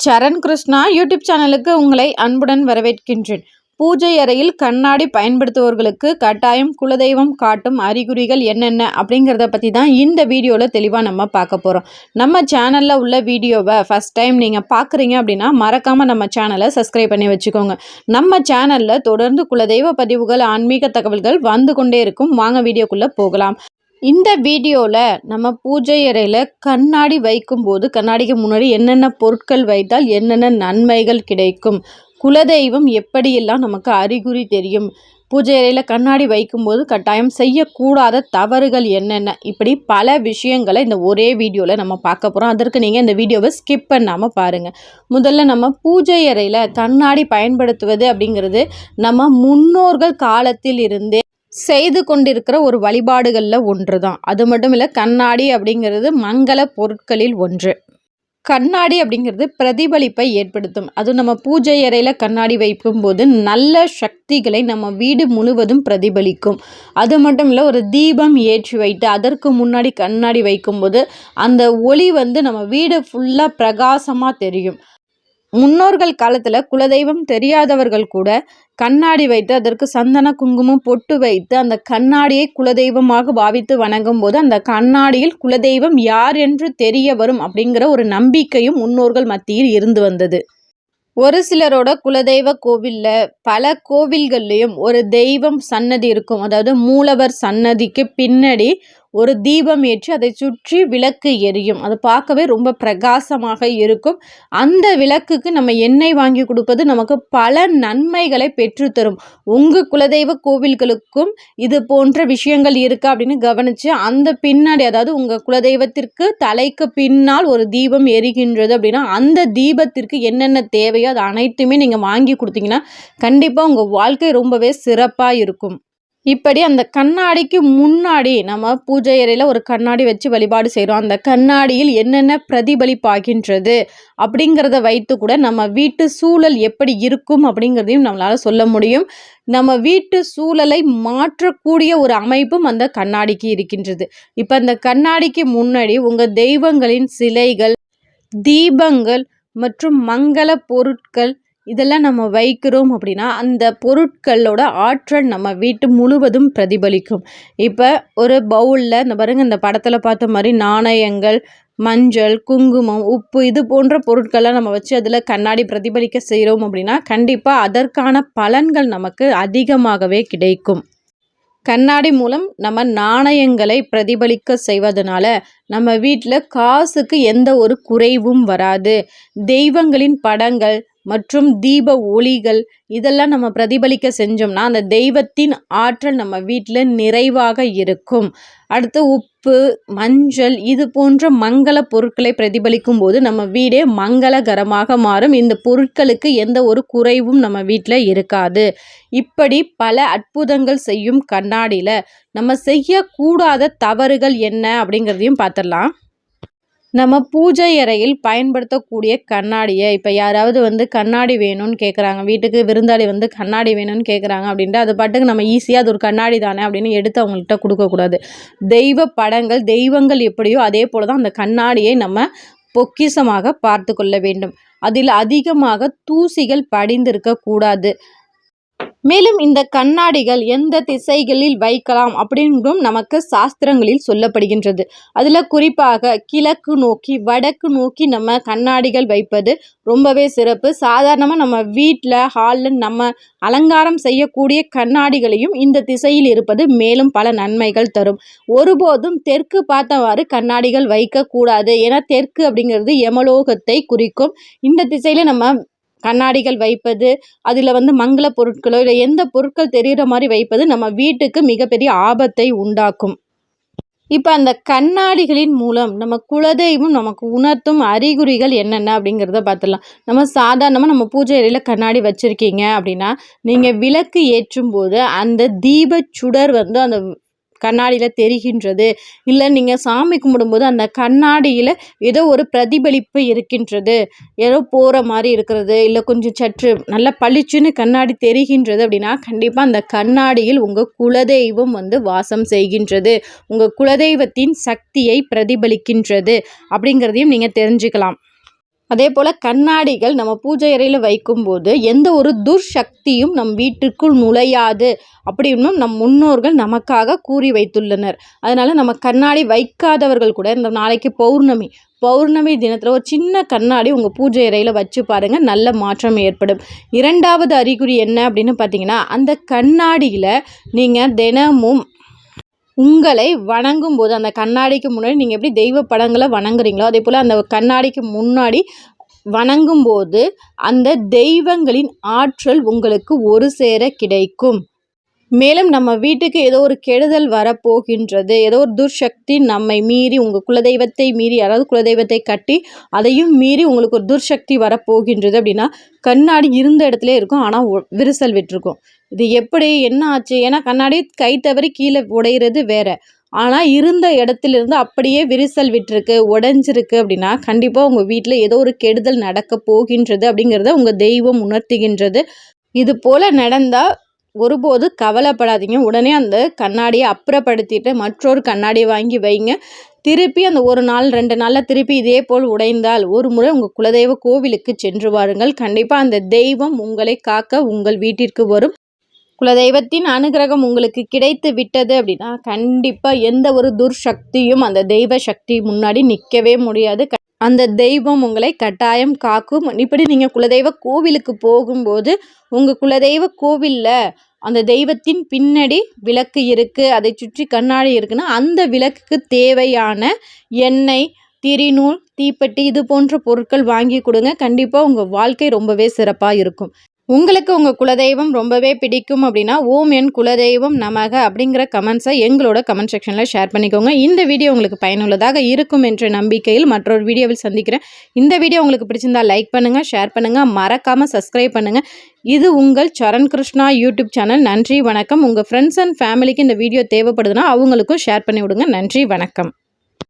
சரண் Krishna YouTube சேனலுக்கு உங்களை அன்புடன் வரவேற்கின்றேன். பூஜை அறையில் கண்ணாடி பயன்படுத்துபவர்களுக்கு கட்டாயம் குலதெய்வம் காட்டும் அறிகுறிகள் என்னென்ன அப்படிங்கிறத பற்றி தான் இந்த வீடியோவில் தெளிவாக நம்ம பார்க்க போகிறோம். நம்ம சேனலில் உள்ள வீடியோவை ஃபஸ்ட் டைம் நீங்கள் பார்க்குறீங்க அப்படின்னா மறக்காமல் நம்ம சேனலை சப்ஸ்கிரைப் பண்ணி வச்சுக்கோங்க. நம்ம சேனலில் தொடர்ந்து குலதெய்வ பதிவுகள், ஆன்மீக தகவல்கள் வந்து கொண்டே இருக்கும். வாங்க வீடியோக்குள்ளே போகலாம். இந்த வீடியோவில் நம்ம பூஜை அறையில் கண்ணாடி வைக்கும்போது கண்ணாடிக்கு முன்னாடி என்னென்ன பொருட்கள் வைத்தால் என்னென்ன நன்மைகள் கிடைக்கும், குலதெய்வம் எப்படியெல்லாம் நமக்கு அறிகுறி தெரியும், பூஜை அறையில் கண்ணாடி வைக்கும்போது கட்டாயம் செய்யக்கூடாத தவறுகள் என்னென்ன, இப்படி பல விஷயங்களை இந்த ஒரே வீடியோவில் நம்ம பார்க்க போகிறோம். அதற்கு நீங்கள் இந்த வீடியோவை ஸ்கிப் பண்ணாமல் பாருங்கள். முதல்ல நம்ம பூஜை அறையில் கண்ணாடி பயன்படுத்துவது அப்படிங்கிறது நம்ம முன்னோர்கள் காலத்தில் இருந்தே செய்து கொண்டிருக்கிற ஒரு வழிபாடுகளில் ஒன்று தான். அது மட்டும் இல்லை, கண்ணாடி அப்படிங்கிறது மங்கள பொருட்களில் ஒன்று. கண்ணாடி அப்படிங்கிறது பிரதிபலிப்பை ஏற்படுத்தும். அதுவும் நம்ம பூஜை அறையில் கண்ணாடி வைக்கும்போது நல்ல சக்திகளை நம்ம வீடு முழுவதும் பிரதிபலிக்கும். அது மட்டும் இல்லை, ஒரு தீபம் ஏற்றி வைத்து அதற்கு முன்னாடி கண்ணாடி வைக்கும்போது அந்த ஒளி நம்ம வீடு ஃபுல்லாக பிரகாசமாக தெரியும். முன்னோர்கள் காலத்தில் குலதெய்வம் தெரியாதவர்கள் கூட கண்ணாடி வைத்து அதற்கு சந்தன குங்குமம் பொட்டு வைத்து அந்த கண்ணாடியை குலதெய்வமாக பாவித்து வணங்கும் போது அந்த கண்ணாடியில் குலதெய்வம் யார் என்று தெரிய வரும் அப்படிங்கிற ஒரு நம்பிக்கையும் முன்னோர்கள் மத்தியில் இருந்து வந்தது. ஒரு சிலரோட குலதெய்வ கோவிலில் பல கோவில்கள்லேயும் ஒரு தெய்வம் சன்னதி இருக்கும். அதாவது மூலவர் சன்னதிக்கு பின்னாடி ஒரு தீபம் ஏற்றி அதை சுற்றி விளக்கு எரியும். அது பார்க்கவே ரொம்ப பிரகாசமாக இருக்கும். அந்த விளக்குக்கு நம்ம எண்ணெய் வாங்கி கொடுப்பது நமக்கு பல நன்மைகளை பெற்றுத்தரும். உங்கள் குலதெய்வ கோவில்களுக்கும் இது போன்ற விஷயங்கள் இருக்கா அப்படின்னு கவனித்து அந்த பின்னாடி, அதாவது உங்கள் குலதெய்வத்திற்கு தலைக்கு பின்னால் ஒரு தீபம் எரிகின்றது அப்படின்னா அந்த தீபத்திற்கு என்னென்ன தேவையோ அது அனைத்துமே நீங்கள் வாங்கி கொடுத்தீங்கன்னா கண்டிப்பாக உங்கள் வாழ்க்கை ரொம்பவே சிறப்பாக இருக்கும். இப்படி அந்த கண்ணாடிக்கு முன்னாடி நம்ம பூஜை அறையில் ஒரு கண்ணாடி வச்சு வழிபாடு செய்கிறோம். அந்த கண்ணாடியில் என்னென்ன பிரதிபலிப்பாகின்றது அப்படிங்கிறத வைத்து கூட நம்ம வீட்டு சூழல் எப்படி இருக்கும் அப்படிங்கிறதையும் நம்மளால் சொல்ல முடியும். நம்ம வீட்டு சூழலை மாற்றக்கூடிய ஒரு அமைப்பும் அந்த கண்ணாடிக்கு இருக்கின்றது. இப்போ அந்த கண்ணாடிக்கு முன்னாடி உங்கள் தெய்வங்களின் சிலைகள், தீபங்கள் மற்றும் மங்கள பொருட்கள் இதெல்லாம் நம்ம வைக்கிறோம் அப்படின்னா அந்த பொருட்களோட ஆற்றல் நம்ம வீட்டு முழுவதும் பிரதிபலிக்கும். இப்போ ஒரு பவுலில் இந்த பாருங்க, இந்த படத்தில் பார்த்த மாதிரி நாணயங்கள், மஞ்சள், குங்குமம், உப்பு இது போன்ற பொருட்கள்லாம் நம்ம வச்சு அதில் கண்ணாடி பிரதிபலிக்க செய்கிறோம் அப்படின்னா கண்டிப்பாக அதற்கான பலன்கள் நமக்கு அதிகமாகவே கிடைக்கும். கண்ணாடி மூலம் நம்ம நாணயங்களை பிரதிபலிக்க செய்வதனால நம்ம வீட்டில் காசுக்கு எந்த ஒரு குறைவும் வராது. தெய்வங்களின் படங்கள் மற்றும் தீப ஒளிகள் இதெல்லாம் நம்ம பிரதிபலிக்க செஞ்சோம்னா அந்த தெய்வத்தின் ஆற்றல் நம்ம வீட்டில் நிறைவாக இருக்கும். அடுத்து உப்பு, மஞ்சள் இது போன்ற மங்கள பொருட்களை பிரதிபலிக்கும் போது நம்ம வீடே மங்களகரமாக மாறும். இந்த பொருட்களுக்கு எந்த ஒரு குறைவும் நம்ம வீட்டில் இருக்காது. இப்படி பல அற்புதங்கள் செய்யும் கண்ணாடியில் நம்ம செய்யக்கூடாத தவறுகள் என்ன அப்படிங்கிறதையும் பார்த்துடலாம். நம்ம பூஜை அறையில் பயன்படுத்தக்கூடிய கண்ணாடியை இப்போ யாராவது கண்ணாடி வேணும்னு கேட்குறாங்க, வீட்டுக்கு விருந்தாளி கண்ணாடி வேணும்னு கேட்குறாங்க அப்படின்ட்டு அது பாட்டுக்கு நம்ம ஈஸியாக அது ஒரு கண்ணாடி தானே அப்படின்னு எடுத்து அவங்கள்ட்ட கொடுக்கக்கூடாது. தெய்வ படங்கள், தெய்வங்கள் எப்படியோ அதே போல் தான் அந்த கண்ணாடியை நம்ம பொக்கிஷமாக பார்த்து கொள்ள வேண்டும். அதில் அதிகமாக தூசிகள் படிந்திருக்கக்கூடாது. மேலும் இந்த கண்ணாடிகள் எந்த திசைகளில் வைக்கலாம் அப்படின்றும் நமக்கு சாஸ்திரங்களில் சொல்லப்படுகின்றது. அதில் குறிப்பாக கிழக்கு நோக்கி, வடக்கு நோக்கி நம்ம கண்ணாடிகள் வைப்பது ரொம்பவே சிறப்பு. சாதாரணமாக நம்ம வீட்டில், ஹாலில் நம்ம அலங்காரம் செய்யக்கூடிய கண்ணாடிகளையும் இந்த திசையில் இருப்பது மேலும் பல நன்மைகள் தரும். ஒருபோதும் தெற்கு பார்த்தவாறு கண்ணாடிகள் வைக்கக்கூடாது. ஏன்னா தெற்கு அப்படிங்கிறது யமலோகத்தை குறிக்கும். இந்த திசையில் நம்ம கண்ணாடிகள் வைப்பது, அதில் மங்கள பொருட்களோ இல்லை எந்த பொருட்கள் தெரிகிற மாதிரி வைப்பது நம்ம வீட்டுக்கு மிகப்பெரிய ஆபத்தை உண்டாக்கும். இப்போ அந்த கண்ணாடிகளின் மூலம் நம்ம குலதெய்வம் நமக்கு உணர்த்தும் அறிகுறிகள் என்னென்ன அப்படிங்கிறத பார்த்துடலாம். நம்ம சாதாரணமாக நம்ம பூஜை அறையில் கண்ணாடி வச்சுருக்கீங்க அப்படின்னா நீங்கள் விளக்கு ஏற்றும் போது அந்த தீப சுடர் அந்த கண்ணாடியில் தெரிகின்றது, இல்லை நீங்கள் சாமி கும்பிடும்போது அந்த கண்ணாடியில் ஏதோ ஒரு பிரதிபலிப்பு இருக்கின்றது, ஏதோ போகிற மாதிரி இருக்கிறது, இல்லை கொஞ்சம் சற்று நல்லா பளிச்சுன்னு கண்ணாடி தெரிகின்றது அப்படின்னா கண்டிப்பாக அந்த கண்ணாடியில் உங்கள் குலதெய்வம் வாசம் செய்கின்றது, உங்கள் குலதெய்வத்தின் சக்தியை பிரதிபலிக்கின்றது அப்படிங்கிறதையும் நீங்கள் தெரிஞ்சுக்கலாம். அதே போல் கண்ணாடிகள் நம்ம பூஜை அறையில் வைக்கும்போது எந்த ஒரு துர்சக்தியும் நம் வீட்டிற்குள் நுழையாது அப்படின்னும் நம் முன்னோர்கள் நமக்காக கூறி வைத்துள்ளனர். அதனால் நம்ம கண்ணாடி வைக்காதவர்கள் கூட இந்த நாளைக்கு பௌர்ணமி தினத்தில் ஒரு சின்ன கண்ணாடி உங்கள் பூஜை அறையில் வச்சு பாருங்கள், நல்ல மாற்றம் ஏற்படும். 2வது அறிகுறி என்ன அப்படின்னு பார்த்தீங்கன்னா, அந்த கண்ணாடியில் நீங்கள் தினமும் உங்களை வணங்கும் போது அந்த கண்ணாடிக்கு முன்னாடி நீங்கள் எப்படி தெய்வ படங்களை வணங்குறீங்களோ அதே போல் அந்த கண்ணாடிக்கு முன்னாடி வணங்கும் போது அந்த தெய்வங்களின் ஆற்றல் உங்களுக்கு ஒரு சேர கிடைக்கும். மேலும் நம்ம வீட்டுக்கு ஏதோ ஒரு கெடுதல் வரப்போகின்றது, ஏதோ ஒரு துர்சக்தி நம்மை மீறி, உங்கள் குலதெய்வத்தை மீறி, யாராவது குலதெய்வத்தை கட்டி அதையும் மீறி உங்களுக்கு ஒரு துர்சக்தி வரப்போகின்றது அப்படின்னா கண்ணாடி இருந்த இடத்துல இருக்கும், ஆனால் விரிசல் விட்டுருக்கும். இது எப்படி என்ன ஆச்சு? ஏன்னா கண்ணாடி கை தவறி கீழே உடையிறது வேற, ஆனால் இருந்த இடத்துலேருந்து அப்படியே விரிசல் விட்டுருக்கு, உடஞ்சிருக்கு அப்படின்னா கண்டிப்பாக உங்கள் வீட்டில் ஏதோ ஒரு கெடுதல் நடக்க போகின்றது அப்படிங்கிறத உங்கள் தெய்வம் உணர்த்துகின்றது. இது போல் நடந்தால் ஒருபோது கவலைப்படாதீங்க. உடனே அந்த கண்ணாடியை அப்புறப்படுத்திட்டு மற்றொரு கண்ணாடியை வாங்கி வைங்க. திருப்பி அந்த 1 நாள் 2 நாளில் திருப்பி இதே போல் உடைந்தால் ஒரு முறை உங்கள் குலதெய்வ கோவிலுக்கு சென்று வாருங்கள். கண்டிப்பாக அந்த தெய்வம் உங்களை காக்க உங்கள் வீட்டிற்கு வரும். குலதெய்வத்தின் அனுகிரகம் உங்களுக்கு கிடைத்து விட்டது அப்படின்னா கண்டிப்பாக எந்த ஒரு துர்சக்தியும் அந்த தெய்வ சக்தி முன்னாடி நிற்கவே முடியாது. அந்த தெய்வம் உங்களை கட்டாயம் காக்கும். இப்படி நீங்கள் குலதெய்வ கோவிலுக்கு போகும்போது உங்கள் குலதெய்வ கோவிலில் அந்த தெய்வத்தின் பின்னாடி விளக்கு இருக்குது, அதை சுற்றி கண்ணாடி இருக்குன்னா அந்த விளக்குக்கு தேவையான எண்ணெய், திரிநூல், தீப்பெட்டி இது போன்ற பொருட்கள் வாங்கி கொடுங்க. கண்டிப்பாக உங்கள் வாழ்க்கை ரொம்பவே சிறப்பாக இருக்கும். உங்களுக்கு உங்கள் குலதெய்வம் ரொம்பவே பிடிக்கும் அப்படின்னா ஓம் என் குலதெய்வம் நமக அப்படிங்கிற கமெண்ட்ஸை எங்களோட கமெண்ட் செக்ஷனில் ஷேர் பண்ணிக்கோங்க. இந்த வீடியோ உங்களுக்கு பயனுள்ளதாக இருக்கும் என்ற நம்பிக்கையில் மற்றொரு வீடியோவில் சந்திக்கிறேன். இந்த வீடியோ உங்களுக்கு பிடிச்சிருந்தால் லைக் பண்ணுங்கள், ஷேர் பண்ணுங்கள், மறக்காமல் சப்ஸ்கிரைப் பண்ணுங்கள். இது உங்கள் சரண் கிருஷ்ணா யூடியூப் சேனல். நன்றி, வணக்கம். உங்கள் ஃப்ரெண்ட்ஸ் அண்ட் ஃபேமிலிக்கு இந்த வீடியோ தேவைப்படுதுன்னா அவங்களுக்கும் ஷேர் பண்ணி விடுங்க. நன்றி, வணக்கம்.